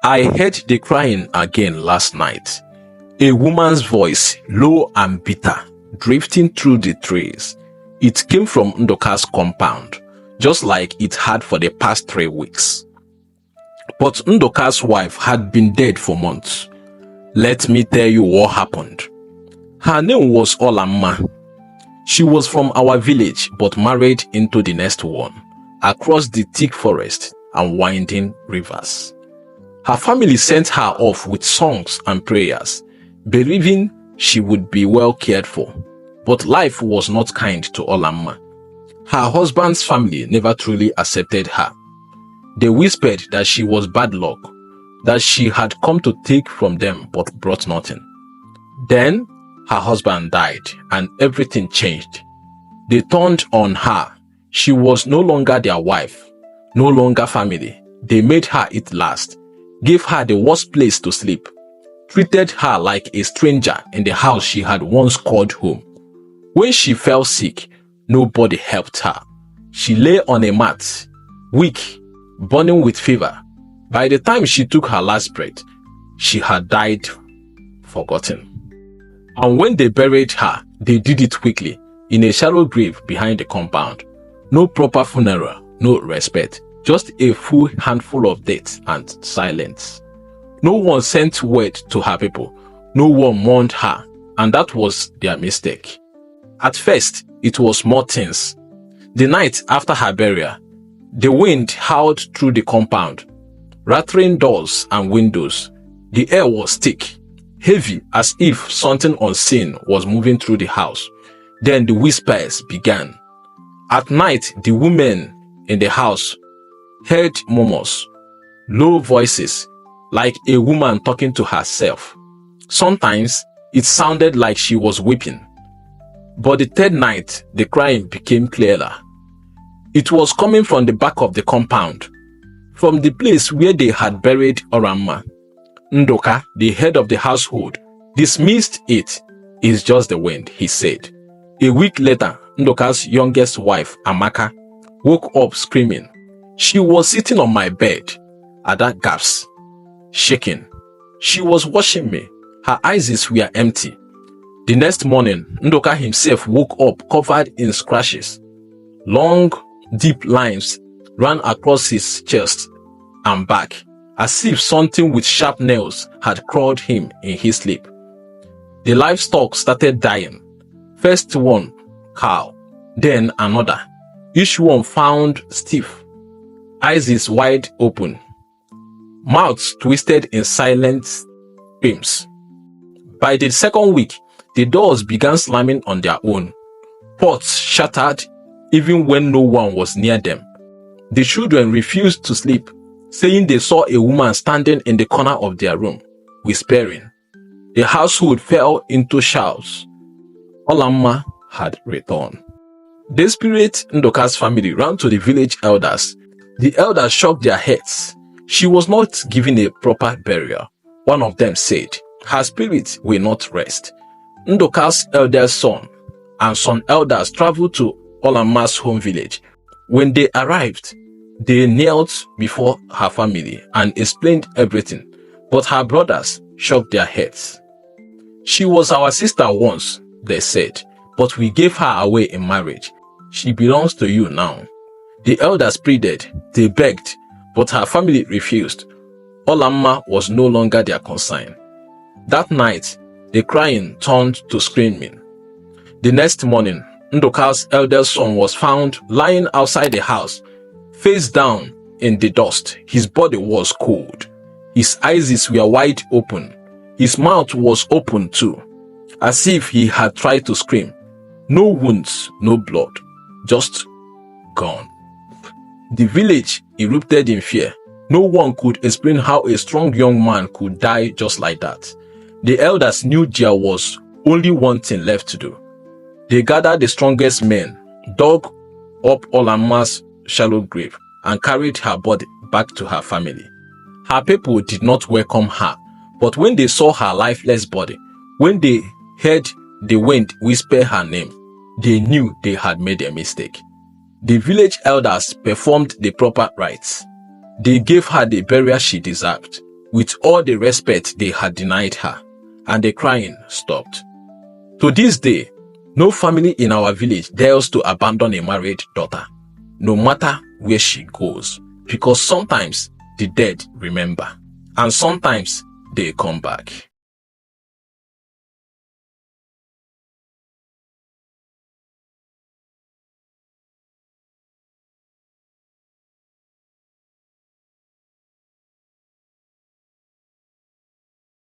I heard the crying again last night. A woman's voice, low and bitter, drifting through the trees. It came from Ndoka's compound, just like it had for the past 3 weeks. But Ndoka's wife had been dead for months. Let me tell you what happened. Her name was Olamma. She was from our village but married into the next one, across the thick forest and winding rivers. Her family sent her off with songs and prayers, believing she would be well cared for. But life was not kind to Olamma. Her husband's family never truly accepted her. They whispered that she was bad luck, that she had come to take from them but brought nothing. Then her husband died and everything changed. They turned on her. She was no longer their wife, no longer family. They made her eat last, gave her the worst place to sleep, treated her like a stranger in the house she had once called home. When she fell sick, nobody helped her. She lay on a mat, weak, burning with fever. By the time she took her last breath, she had died, forgotten. And when they buried her, they did it quickly, in a shallow grave behind the compound. No proper funeral, no respect, just a full handful of death and silence. No one sent word to her people, no one mourned her, and that was their mistake. At first, it was small things. The night after her burial, the wind howled through the compound, rattling doors and windows. The air was thick, heavy, as if something unseen was moving through the house. Then the whispers began. At night, the women in the house heard murmurs, low voices, like a woman talking to herself. Sometimes, it sounded like she was weeping. But the third night, the crying became clearer. It was coming from the back of the compound, from the place where they had buried Olamma. Ndoka, the head of the household, dismissed it. It's just the wind, he said. A week later, Ndoka's youngest wife, Amaka, woke up screaming. She was sitting on my bed. Ada gasped, shaking. She was watching me. Her eyes were empty. The next morning, Ndoka himself woke up covered in scratches. Long, deep lines ran across his chest and back, as if something with sharp nails had clawed him in his sleep. The livestock started dying. First one, cow, then another. Each one found stiff, eyes wide open, mouths twisted in silent screams. By the second week, the doors began slamming on their own. Pots shattered even when no one was near them. The children refused to sleep, saying they saw a woman standing in the corner of their room, whispering. The household fell into shouts. Olamma had returned. Desperate, Ndoka's family ran to the village elders. The elders shook their heads. She was not given a proper burial. One of them said, her spirit will not rest. Ndoka's eldest son and some elders traveled to Olamma's home village. When they arrived, they knelt before her family and explained everything, but her brothers shook their heads. She was our sister once, they said, but we gave her away in marriage. She belongs to you now. The elders pleaded, they begged, but her family refused. Olamma was no longer their concern. That night, the crying turned to screaming. The next morning, Ndoka's eldest son was found lying outside the house, face down in the dust. His body was cold. His eyes were wide open. His mouth was open too, as if he had tried to scream. No wounds, no blood, just gone. The village erupted in fear. No one could explain how a strong young man could die just like that. The elders knew there was only one thing left to do. They gathered the strongest men, dug up Olamma's shallow grave, and carried her body back to her family. Her people did not welcome her, but when they saw her lifeless body, when they heard the wind whisper her name, they knew they had made a mistake. The village elders performed the proper rites. They gave her the burial she deserved. with all the respect they had denied her, and the crying stopped. To this day, no family in our village dares to abandon a married daughter, no matter where she goes, because sometimes the dead remember, and sometimes they come back.